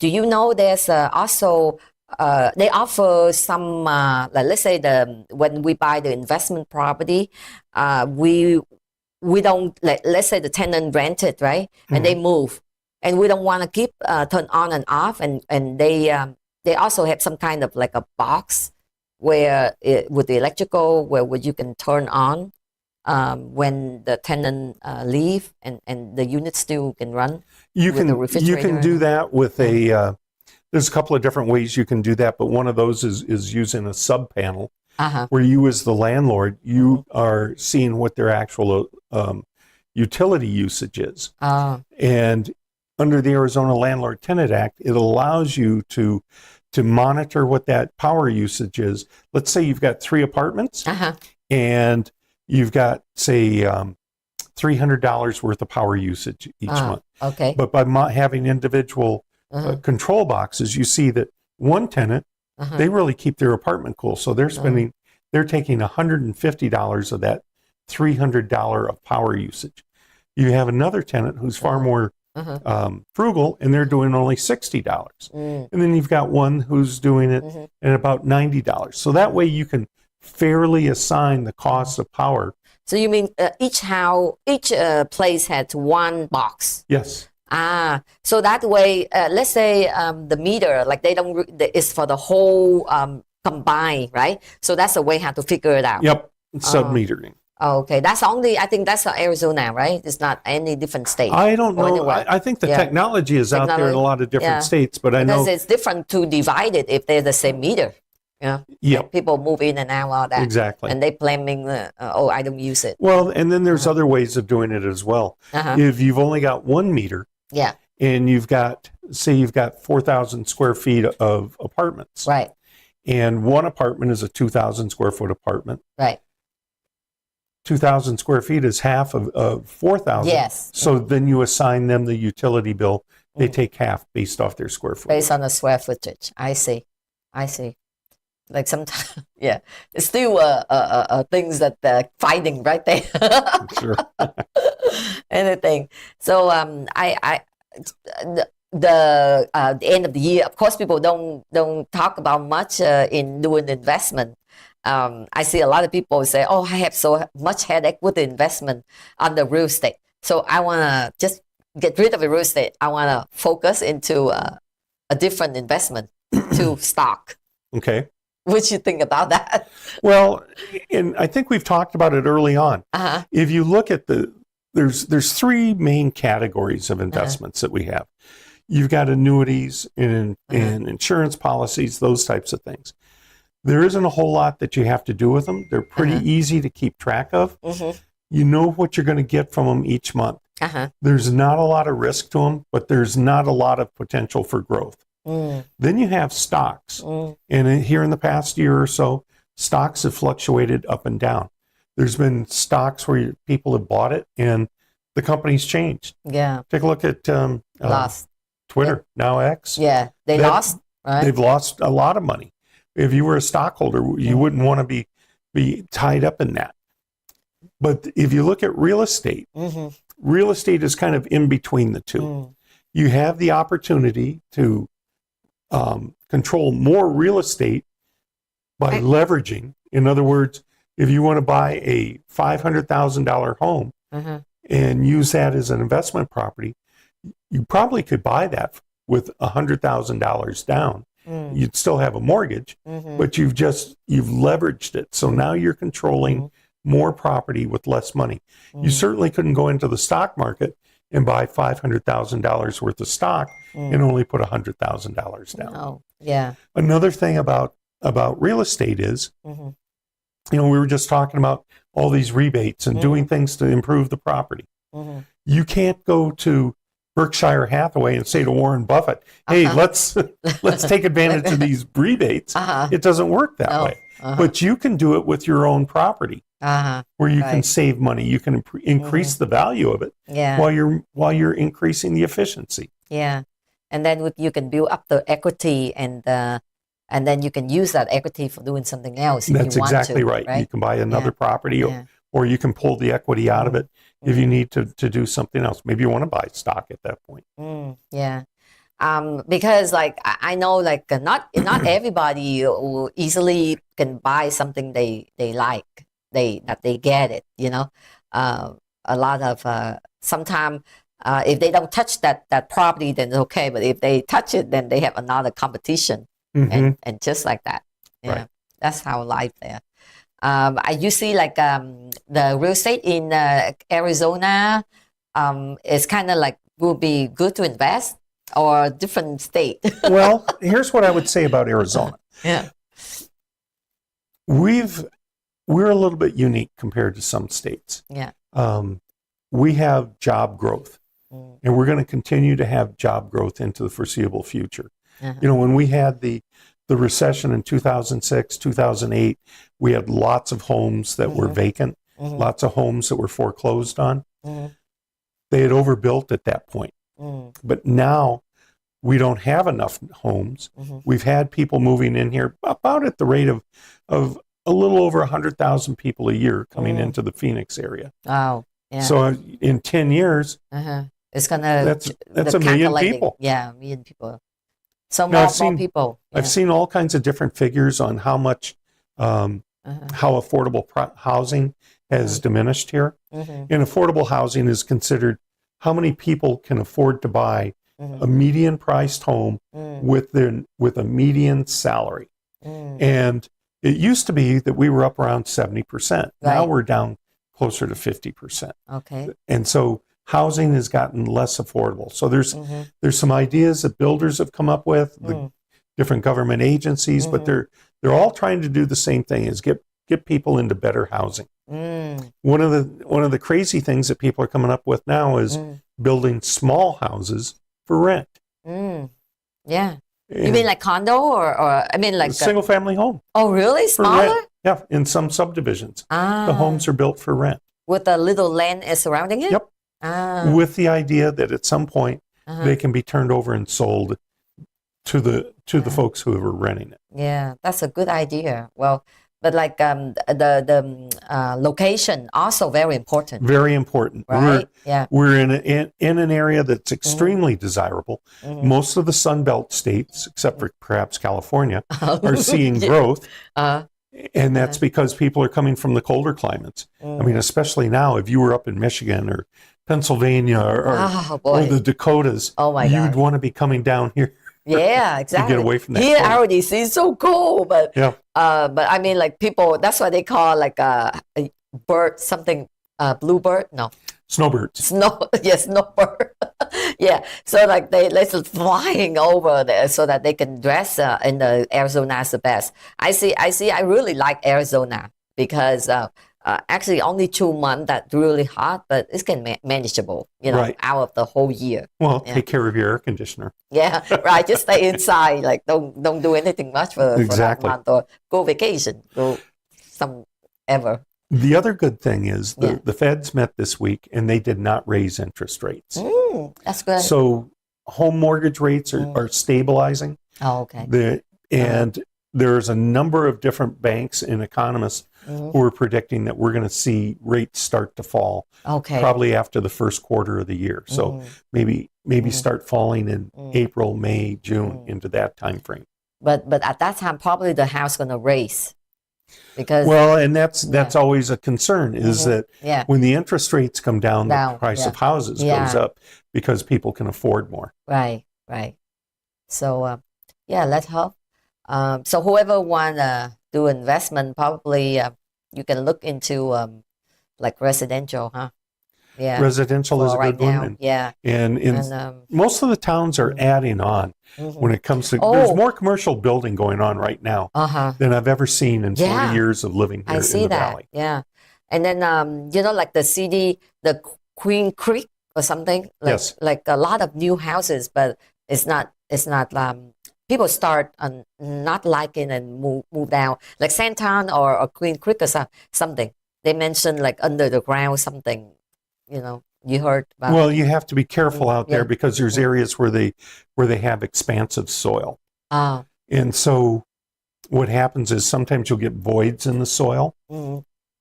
do you know there's also they offer some like let's say when we buy the investment property, we don't let's say the tenant rented, right? And they move, and we don't want to keep turn on and off, and they also have some kind of like a box where with the electrical where you can turn on when the tenant leave, and the unit still can run. You can do that with there's a couple of different ways you can do that, but one of those is using a sub panel. Where you as the landlord, you are seeing what their actual utility usage is. And under the Arizona Landlord Tenant Act, it allows you to monitor what that power usage is. Let's say you've got 3 apartments and you've got, say, $300 worth of power usage each month. Okay. But by having individual control boxes, you see that one tenant, they really keep their apartment cool. So they're taking $150 of that $300 of power usage. You have another tenant who's far more frugal, and they're doing only $60. And then you've got one who's doing it at about $90. So that way you can fairly assign the cost of power. So you mean each place has one box? Yes. So that way, let's say the meter, like it's for the whole combined, right? So that's a way how to figure it out. Yep, sub-metering. Okay, I think that's Arizona, right? It's not any different state. I don't know. I think the technology is out there in a lot of different states, but I know because it's different to divide it if they're the same meter. Yeah. Yep. People move in and out, all that. Exactly. And they blaming, oh, I don't use it. Well, and then there's other ways of doing it as well. If you've only got one meter, Yeah. and you've got 4,000 square feet of apartments, Right. and one apartment is a 2,000 square foot apartment. Right. 2,000 square feet is half of 4,000. Yes. So then you assign them the utility bill. They take half based off their square footage. Based on the square footage. I see. Like sometimes, yeah, it's still things that they're fighting right there. Sure. Anything. So the end of the year, of course, people don't talk about much in doing investment. I see a lot of people say, "Oh, I have so much headache with the investment on the real estate, so I want to just get rid of the real estate. I want to focus into a different investment to stock." Okay. What you think about that? Well, and I think we've talked about it early on. If you look at there's three main categories of investments that we have. You've got annuities and insurance policies, those types of things. There isn't a whole lot that you have to do with them. They're pretty easy to keep track of. You know what you're going to get from them each month. There's not a lot of risk to them, but there's not a lot of potential for growth. Then you have stocks. And here in the past year or so, stocks have fluctuated up and down. There's been stocks where people have bought it and the company's changed. Yeah. Take a look at Lost. Twitter, now X. Yeah. They lost, right? They've lost a lot of money. If you were a stockholder, you wouldn't want to be tied up in that. But if you look at real estate, real estate is kind of in between the two. You have the opportunity to control more real estate by leveraging. In other words, if you want to buy a $500,000 home and use that as an investment property, you probably could buy that with $100,000 down. You'd still have a mortgage, but you've leveraged it. So now you're controlling more property with less money. You certainly couldn't go into the stock market and buy $500,000 worth of stock and only put $100,000 down. Oh, yeah. Another thing about real estate is, we were just talking about all these rebates and doing things to improve the property. You can't go to Berkshire Hathaway and say to Warren Buffett, "Hey, let's take advantage of these rebates." It doesn't work that way. But you can do it with your own property, where you can save money. You can increase the value of it while you're increasing the efficiency. Yeah, and then you can build up the equity, and then you can use that equity for doing something else. That's exactly right. You can buy another property, or you can pull the equity out of it if you need to do something else. Maybe you want to buy stock at that point. Yeah. Because like I know, like not everybody will easily can buy something they like, that they get it, a lot of sometimes if they don't touch that property, then it's okay, but if they touch it, then they have another competition. And just like that, that's how life there. You see, like the real estate in Arizona is kind of like will be good to invest, or different state. Well, here's what I would say about Arizona. We're a little bit unique compared to some states. We have job growth, and we're going to continue to have job growth into the foreseeable future. When we had the recession in 2006, 2008, we had lots of homes that were vacant, lots of homes that were foreclosed on. They had overbuilt at that point. But now we don't have enough homes. We've had people moving in here about at the rate of a little over 100,000 people a year coming into the Phoenix area. Wow. Yeah. So in 10 years, it's gonna that's a million people. Yeah, a million people. So more people. I've seen all kinds of different figures on how much, how affordable housing has diminished here. And affordable housing is considered how many people can afford to buy a median priced home with a median salary. And it used to be that we were up around 70%. Now we're down closer to 50%. Okay. And so housing has gotten less affordable. So there's some ideas that builders have come up with. different government agencies, but they're all trying to do the same thing: is get people into better housing. One of the crazy things that people are coming up with now is building small houses for rent. Yeah. You mean like condo or I mean like single family home. Oh, really? For Smaller? rent. Yeah, in some subdivisions. The homes are built for rent. With a little land surrounding it? Yep. With the idea that at some point they can be turned over and sold to the folks who are renting it. Yeah, that's a good idea. Well, but like the location also very important. Very important. Right? We're in an area that's extremely desirable. Most of the Sun Belt states, except for perhaps California, are seeing growth. And that's because people are coming from the colder climates. I mean, especially now, if you were up in Michigan or Pennsylvania or the Dakotas, you'd want to be coming down here. Yeah, exactly. To get away from that. Here, I already see so cold, but but I mean, like people, that's what they call like a bird, something, bluebird? No. Snowbirds. Snowbird. Yeah, so like they're flying over there so that they can dress in the Arizona as the best. I really like Arizona because actually only 2 months that's really hot, but it's manageable, out of the whole year. Well, take care of your air conditioner. Yeah, right. Just stay inside. Like don't do anything much for that month, or go vacation, go ever. The other good thing is the Feds met this week and they did not raise interest rates. That's good. So home mortgage rates are stabilizing. Oh, okay. And there's a number of different banks and economists who are predicting that we're going to see rates start to fall. Okay. Probably after the first quarter of the year. So maybe start falling in April, May, June, into that time frame. But at that time, probably the house going to raise. Because and that's always a concern is that when the interest rates come down, the price of houses goes up because people can afford more. Right. So let's hope. So whoever want to do investment, probably you can look into like residential, huh? Yeah, residential is a good one. And most of the towns are adding on when it comes to. There's more commercial building going on right now than I've ever seen in 40 years of living here in the valley. Yeah, and then like the city, the Queen Creek or something. Like a lot of new houses, but it's not. People start not liking and move down, like Sandtown or Queen Creek or something. They mentioned like under the ground something. You heard about. Well, you have to be careful out there because there's areas where they have expansive soil. And so what happens is sometimes you'll get voids in the soil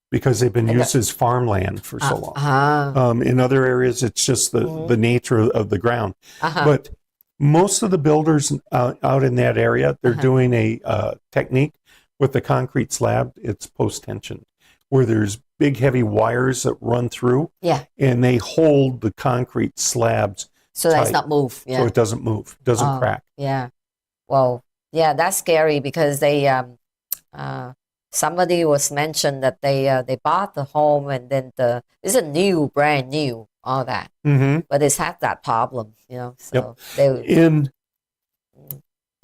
because they've been used as farmland for so long. In other areas, it's just the nature of the ground. But most of the builders out in that area, they're doing a technique with the concrete slab. It's post-tension, where there's big heavy wires that run through and they hold the concrete slabs so that it's not move. So it doesn't move, doesn't crack. Yeah. Well, that's scary because they somebody was mentioned that they bought the home and then it's a brand new, all that. But it's had that problem, so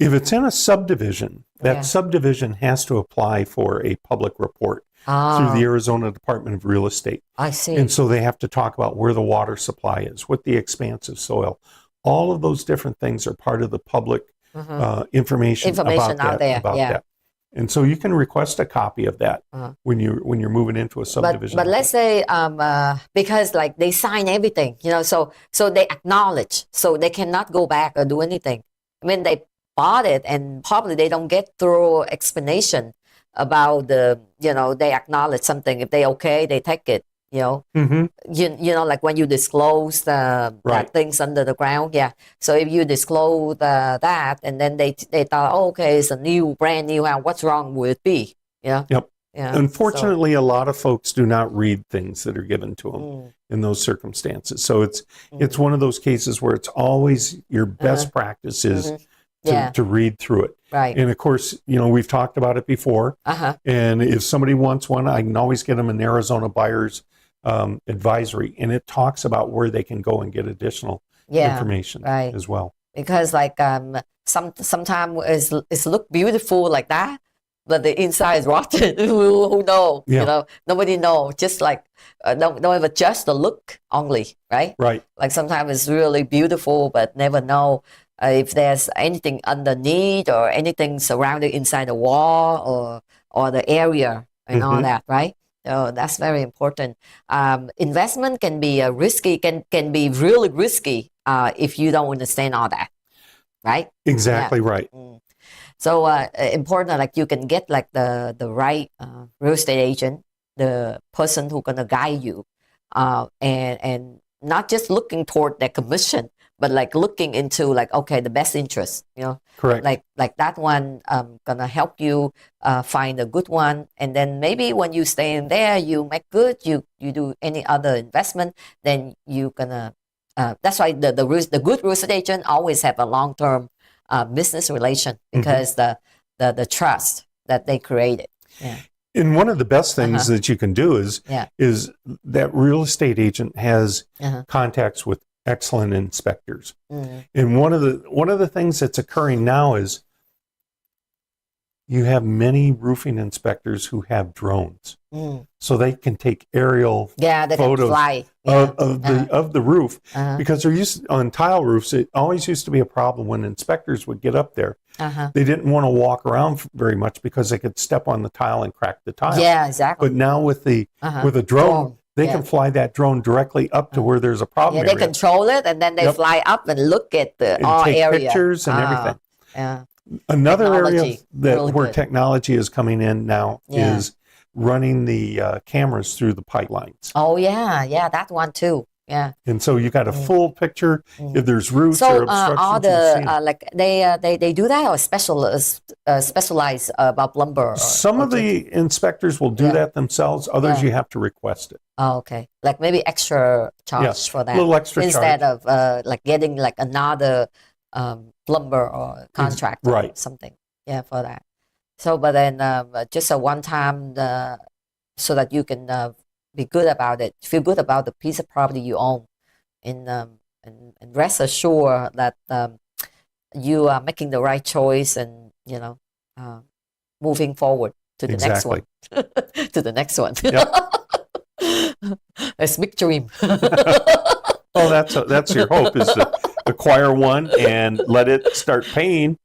if it's in a subdivision, that subdivision has to apply for a public report through the Arizona Department of Real Estate. I see. And so they have to talk about where the water supply is, what the expansive soil. All of those different things are part of the public information about out there. that. And so you can request a copy of that when you're moving into a subdivision. But let's say because like they sign everything, so they acknowledge, so they cannot go back or do anything. I mean, they bought it and probably they don't get thorough explanation about they acknowledge something. If they they take it. Like when you disclose that things under the ground, So if you disclose that, and then they thought, it's a brand new house. What's wrong with B? Yeah. Unfortunately, a lot of folks do not read things that are given to them in those circumstances. So it's one of those cases where it's always your best practice is to read through it. Right. And of course, we've talked about it before. And if somebody wants one, I can always get them an Arizona Buyer's Advisory, and it talks about where they can go and get additional information as well. because like sometimes it's look beautiful like that, but the inside is rotten. Who know? Yeah. You know, nobody know. Just like don't ever judge the look only, right? Right. Like sometimes it's really beautiful, but never know if there's anything underneath or anything surrounding inside the wall or the area and all that, right? So that's very important. Investment can be risky, can be really risky if you don't understand all that, right? Exactly right. So important, like you can get like the right real estate agent, the person who gonna guide you, and not just looking toward their commission, but like looking into like, okay, the best interest, you know. Correct. Like that one gonna help you find a good one, and then maybe when you stay in there, you make good, you do any other investment, then you gonna that's why the good real estate agent always have a long-term business relation, because the trust that they created. Yeah. And one of the best things that you can do is that real estate agent has contacts with excellent inspectors. And one of the things that's occurring now is you have many roofing inspectors who have drones, so they can take aerial photos of the roof, because they're used on tile roofs. It always used to be a problem when inspectors would get up there. They didn't want to walk around very much because they could step on the tile and crack the tile. Yeah, exactly. But now with a drone, they can fly that drone directly up to where there's a problem. Yeah, they control it, and then they fly up and look at the all take area, pictures and everything. Yeah. Another Technology, area that really where good. technology is coming in now is running the cameras through the pipelines. Oh yeah, that one too. Yeah. And so you got a full picture if there's roots or So obstructions. all you can see the it. like they do that, or specialize about plumber. Some of the inspectors will do that themselves. Others you have to request it. Oh, okay. Like maybe extra charge for that. A little extra instead charge. of like getting like another plumber or contractor or Right. something. Yeah, for that. So, but then just a one time so that you can be good about it, feel good about the piece of property you own, and rest assured that you are making the right choice, and you know, moving forward to the next one, to the next one. It's big dream. Well, that's your hope, is to acquire one and let it start paying.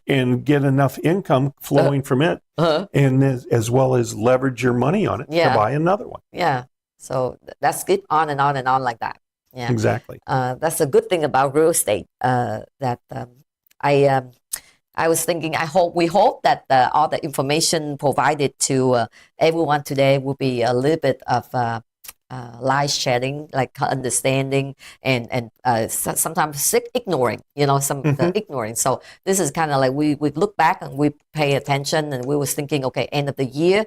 And get enough income flowing from it, and as well as leverage your money on it to buy another one. Yeah. So that's it, on and on and on like that. Yeah. Exactly. That's a good thing about real estate. That I was thinking, we hope that all the information provided to everyone today will be a little bit of light shedding, like understanding, and sometimes ignoring, you know, ignoring. So this is kind of like we look back and we pay attention, and we was thinking, okay, end of the year,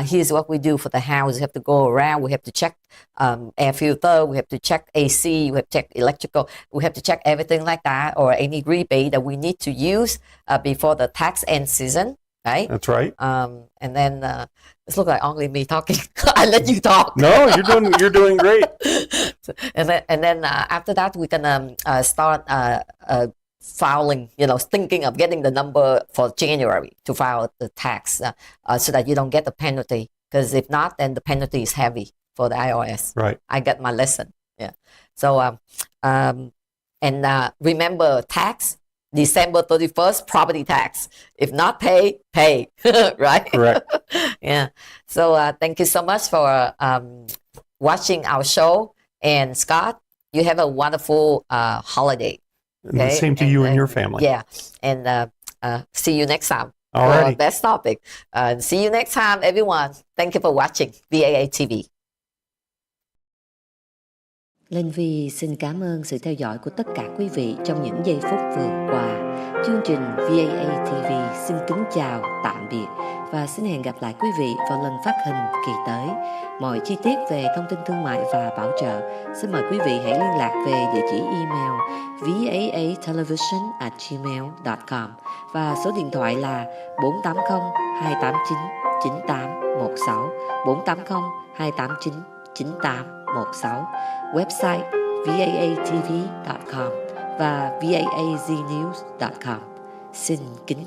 here's what we do for the house. We have to go around, we have to check air filter, we have to check AC, we have to check electrical, we have to check everything like that, or any rebate that we need to use before the tax end season. Right? That's right. And then it's look like only me talking. I let you talk. No, you're doing great. And then after that, we can start filing. You know, thinking of getting the number for January to file the tax, so that you don't get the penalty. Because if not, then the penalty is heavy for the IRS. Right. I got my lesson. Yeah. So and remember, tax. December 31st, property tax. If not pay, right? Correct. Yeah. So thank you so much for watching our show. And Scott, you have a wonderful holiday. And the same to you and your family. Yeah. And see you next time. All right. Best topic. See you next time, everyone. Thank you for watching VAATV. LinhVi xin cảm ơn sự theo dõi của tất cả quý vị trong những giây phút vừa qua. Chương trình VAATV xin kính chào, tạm biệt và xin hẹn gặp lại quý vị vào lần phát hình kỳ tới. Mọi chi tiết về thông tin thương mại và bảo trợ, xin mời quý vị hãy liên lạc về địa chỉ email vaatelevision@gmail.com và số điện thoại là 480 289 9816 480 289 9816, website vaatv.com và vaaznews.com. Xin kính chào.